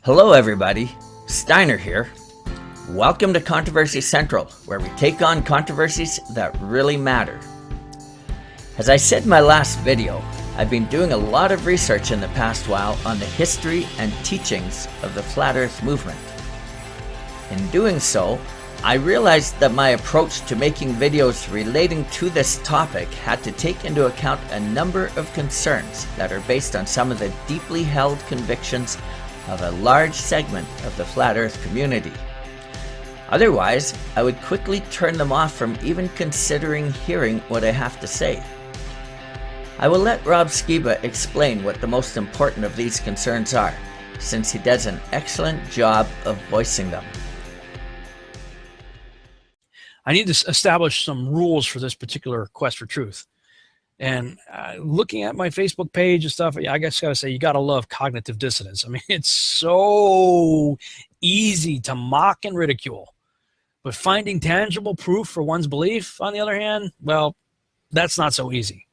Hello everybody, Steiner here. Welcome to Controversy Central, where we take on controversies that really matter. As I said in my last video, I've been doing a lot of research in the past while on the history and teachings of the Flat Earth movement. In doing so, I realized that my approach to making videos relating to this topic had to take into account a number of concerns that are based on some of the deeply held convictions of a large segment of the Flat Earth community. Otherwise, I would quickly turn them off from even considering hearing what I have to say. I will let Rob Skiba explain what the most important of these concerns are, since he does an excellent job of voicing them. I need to establish some rules for this particular quest for truth. And looking at my Facebook page and stuff, I guess I gotta say, you gotta love cognitive dissonance. I mean, it's so easy to mock and ridicule. But finding tangible proof for one's belief, on the other hand, well, that's not so easy.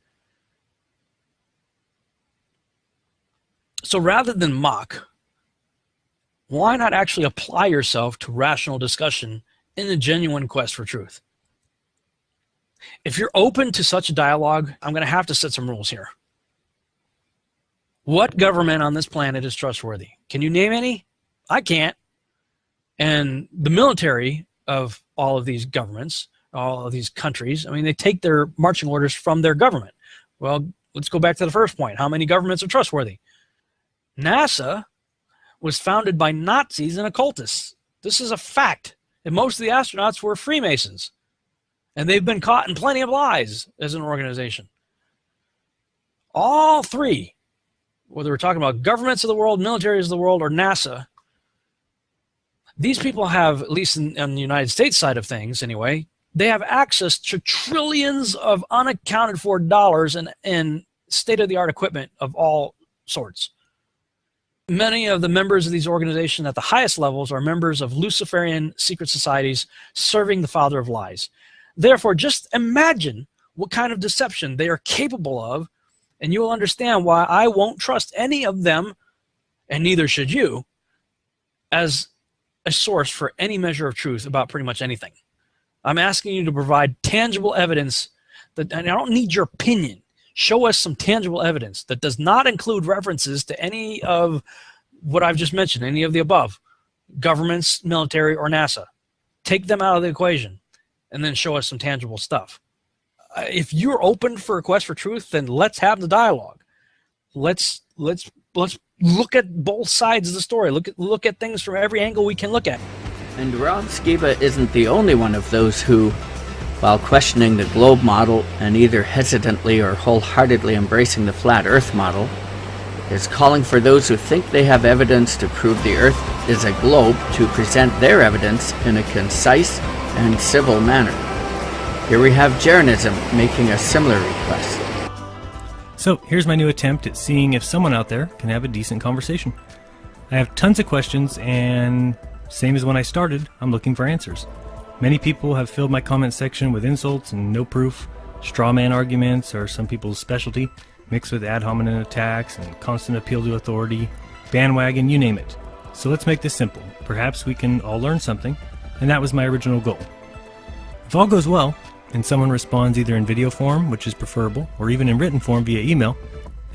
So rather than mock, why not actually apply yourself to rational discussion in the genuine quest for truth? If you're open to such a dialogue, I'm going to have to set some rules here. What government on this planet is trustworthy? Can you name any? I can't. And the military of all of these governments, all of these countries, I mean, they take their marching orders from their government. Well, let's go back to the first point. How many governments are trustworthy? NASA was founded by Nazis and occultists. This is a fact. And most of the astronauts were Freemasons. And they've been caught in plenty of lies as an organization. All three, whether we're talking about governments of the world, militaries of the world, or NASA, these people have, at least on the United States side of things anyway, they have access to trillions of unaccounted for dollars and state-of-the-art equipment of all sorts. Many of the members of these organizations at the highest levels are members of Luciferian secret societies serving the father of lies. Therefore, just imagine what kind of deception they are capable of, and you will understand why I won't trust any of them, and neither should you, as a source for any measure of truth about pretty much anything. I'm asking you to provide tangible evidence, and I don't need your opinion. Show us some tangible evidence that does not include references to any of what I've just mentioned, any of the above, governments, military, or NASA. Take them out of the equation and then show us some tangible stuff. If you're open for a quest for truth, then let's have the dialogue. Let's look at both sides of the story. Look at things from every angle we can look at. And Rob Skiba isn't the only one of those who, while questioning the globe model and either hesitantly or wholeheartedly embracing the flat Earth model, is calling for those who think they have evidence to prove the Earth is a globe to present their evidence in a concise and civil manner. Here we have Jeranism making a similar request. So here's my new attempt at seeing if someone out there can have a decent conversation. I have tons of questions, and same as when I started, I'm looking for answers. Many people have filled my comment section with insults and no proof. Straw man arguments are some people's specialty, mixed with ad hominem attacks and constant appeal to authority, bandwagon, you name it. So let's make this simple. Perhaps we can all learn something, and that was my original goal. If all goes well, and someone responds either in video form, which is preferable, or even in written form via email,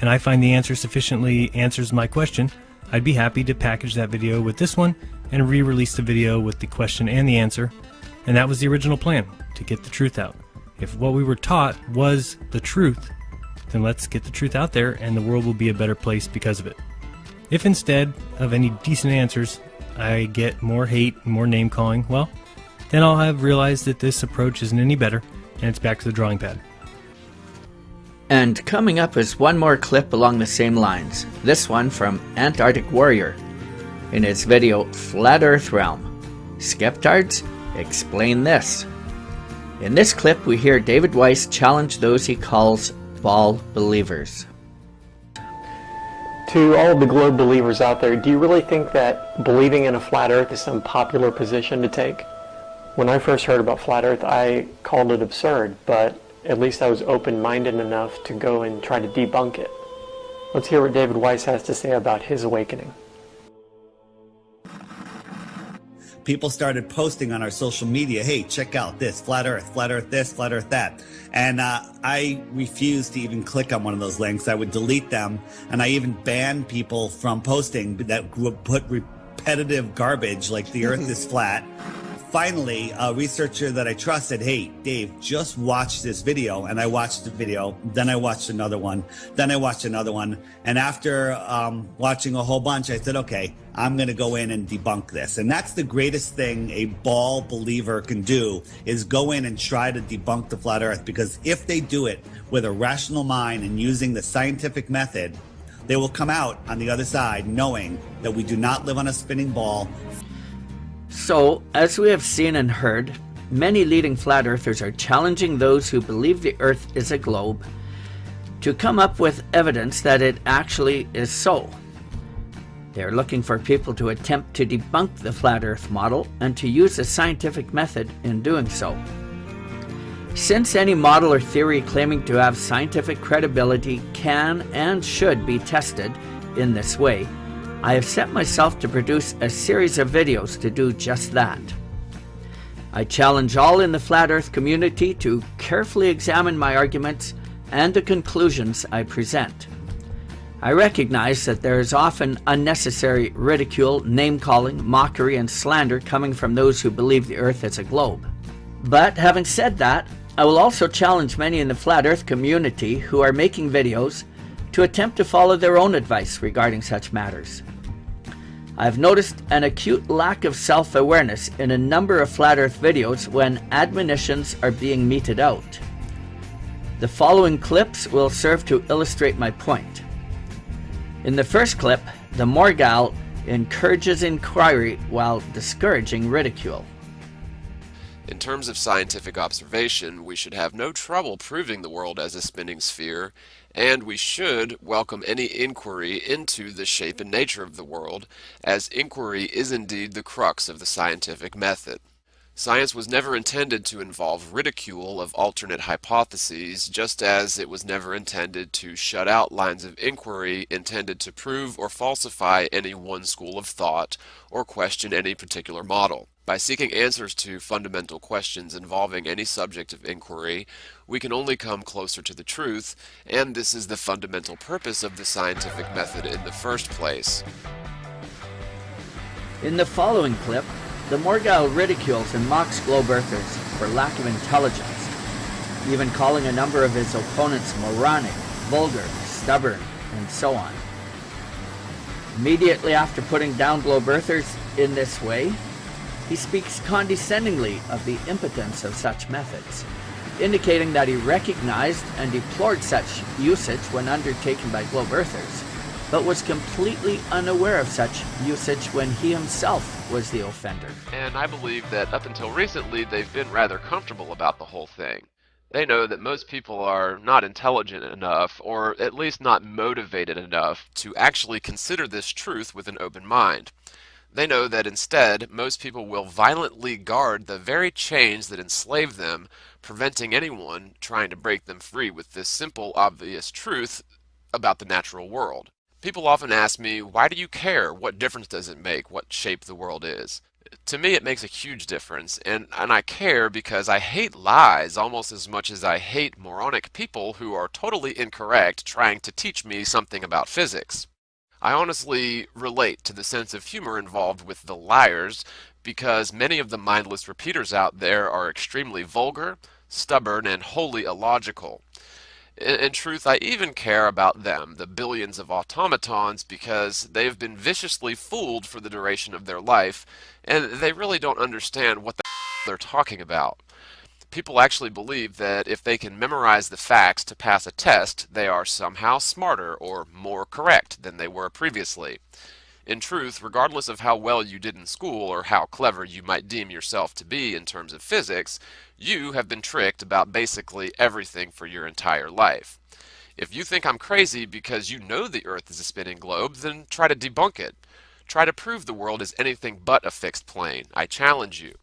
and I find the answer sufficiently answers my question, I'd be happy to package that video with this one and re-release the video with the question and the answer. And that was the original plan, to get the truth out. If what we were taught was the truth, then let's get the truth out there and the world will be a better place because of it. If instead of any decent answers, I get more hate and more name calling, well, then I'll have realized that this approach isn't any better and it's back to the drawing pad. And coming up is one more clip along the same lines, this one from Antarctic Warrior. In his video, Flat Earth Realm, Skeptards, explain this. In this clip, we hear David Weiss challenge those he calls ball believers. To all of the globe believers out there, do you really think that believing in a flat earth is some popular position to take? When I first heard about flat earth, I called it absurd, but at least I was open-minded enough to go and try to debunk it. Let's hear what David Weiss has to say about his awakening. people started posting on our social media, hey, check out this, flat earth this, flat earth that. And I refused to even click on one of those links. I would delete them, and I even banned people from posting that would put repetitive garbage like the earth is flat. Finally, a researcher that I trust said, hey, Dave, just watch this video. And I watched the video. Then I watched another one. Then I watched another one. And after watching a whole bunch, I said, okay, I'm going to go in and debunk this. And that's the greatest thing a ball believer can do, is go in and try to debunk the flat earth. Because if they do it with a rational mind and using the scientific method, they will come out on the other side knowing that we do not live on a spinning ball. So, as we have seen and heard, many leading flat earthers are challenging those who believe the earth is a globe to come up with evidence that it actually is so. They are looking for people to attempt to debunk the flat earth model and to use a scientific method in doing so. Since any model or theory claiming to have scientific credibility can and should be tested in this way, I have set myself to produce a series of videos to do just that. I challenge all in the flat earth community to carefully examine my arguments and the conclusions I present. I recognize that there is often unnecessary ridicule, name-calling, mockery, and slander coming from those who believe the earth is a globe. But having said that, I will also challenge many in the flat earth community who are making videos to attempt to follow their own advice regarding such matters. I've noticed an acute lack of self-awareness in a number of flat earth videos when admonitions are being meted out. The following clips will serve to illustrate my point. In the first clip, the Morgal encourages inquiry while discouraging ridicule. In terms of scientific observation, we should have no trouble proving the world as a spinning sphere, and we should welcome any inquiry into the shape and nature of the world, as inquiry is indeed the crux of the scientific method. Science was never intended to involve ridicule of alternate hypotheses, just as it was never intended to shut out lines of inquiry intended to prove or falsify any one school of thought or question any particular model. By seeking answers to fundamental questions involving any subject of inquiry, we can only come closer to the truth, and this is the fundamental purpose of the scientific method in the first place. In the following clip, the Morgal ridicules and mocks globe earthers for lack of intelligence, even calling a number of his opponents moronic, vulgar, stubborn, and so on. Immediately after putting down globe earthers in this way, he speaks condescendingly of the impotence of such methods, indicating that he recognized and deplored such usage when undertaken by globe earthers, but was completely unaware of such usage when he himself was the offender. And I believe that up until recently they've been rather comfortable about the whole thing. They know that most people are not intelligent enough, or at least not motivated enough, to actually consider this truth with an open mind. They know that instead, most people will violently guard the very chains that enslave them, preventing anyone trying to break them free with this simple, obvious truth about the natural world. People often ask me, why do you care? What difference does it make what shape the world is? To me, it makes a huge difference, and I care because I hate lies almost as much as I hate moronic people who are totally incorrect trying to teach me something about physics. I honestly relate to the sense of humor involved with the liars because many of the mindless repeaters out there are extremely vulgar, stubborn, and wholly illogical. In truth, I even care about them, the billions of automatons, because they have been viciously fooled for the duration of their life, and they really don't understand what the they're talking about. People actually believe that if they can memorize the facts to pass a test, they are somehow smarter or more correct than they were previously. In truth, regardless of how well you did in school or how clever you might deem yourself to be in terms of physics, you have been tricked about basically everything for your entire life. If you think I'm crazy because you know the Earth is a spinning globe, then try to debunk it. Try to prove the world is anything but a fixed plane. I challenge you.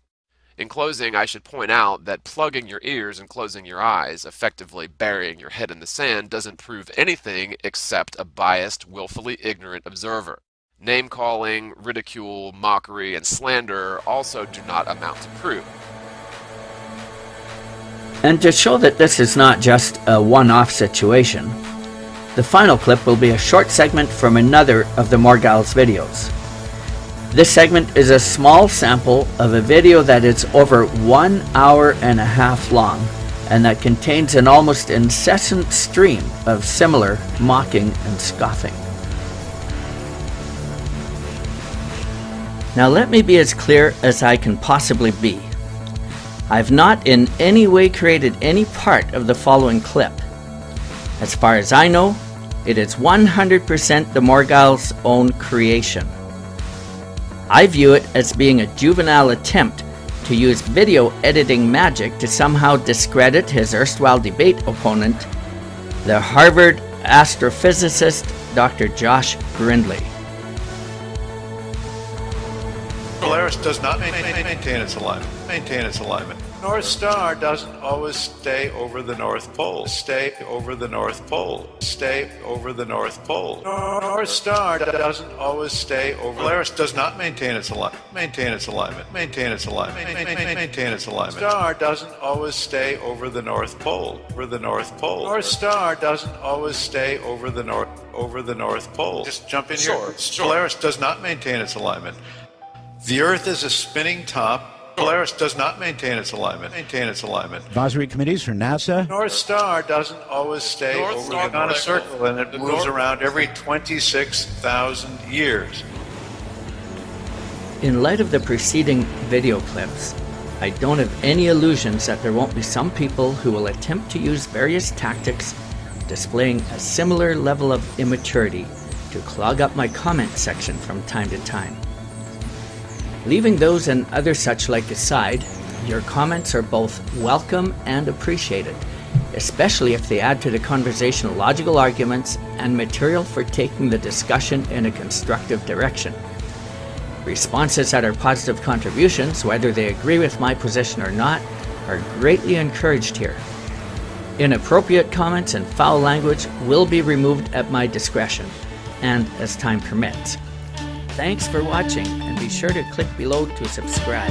In closing, I should point out that plugging your ears and closing your eyes, effectively burying your head in the sand, doesn't prove anything except a biased, willfully ignorant observer. Name-calling, ridicule, mockery, and slander also do not amount to proof. And to show that this is not just a one-off situation, the final clip will be a short segment from another of the Morgul's videos. This segment is a small sample of a video that is over 1 hour and a half long, and that contains an almost incessant stream of similar mocking and scoffing. Now let me be as clear as I can possibly be. I've not in any way created any part of the following clip. As far as I know, it is 100% the Morgul's own creation. I view it as being a juvenile attempt to use video editing magic to somehow discredit his erstwhile debate opponent, the Harvard astrophysicist Dr. Josh Grindley. Polaris does not maintain its alignment. North Star doesn't always stay over the North Pole. Stay over the North Pole. Stay over the North Pole. North Star doesn't always stay over. Polaris does not maintain its alignment. Maintain its alignment. Star doesn't always stay over the North Pole. North Star doesn't always stay over the North Pole. Just jump in here. Polaris does not maintain its alignment. The Earth is a spinning top. Polaris does not maintain its alignment. Advisory committees for NASA. North Star doesn't always stay on a circle, and it moves around every 26,000 years. In light of the preceding video clips, I don't have any illusions that there won't be some people who will attempt to use various tactics displaying a similar level of immaturity to clog up my comment section from time to time. Leaving those and other such like aside, your comments are both welcome and appreciated, especially if they add to the conversation logical arguments and material for taking the discussion in a constructive direction. Responses that are positive contributions, whether they agree with my position or not, are greatly encouraged here. Inappropriate comments and foul language will be removed at my discretion, and as time permits. Thanks for watching, and be sure to click below to subscribe.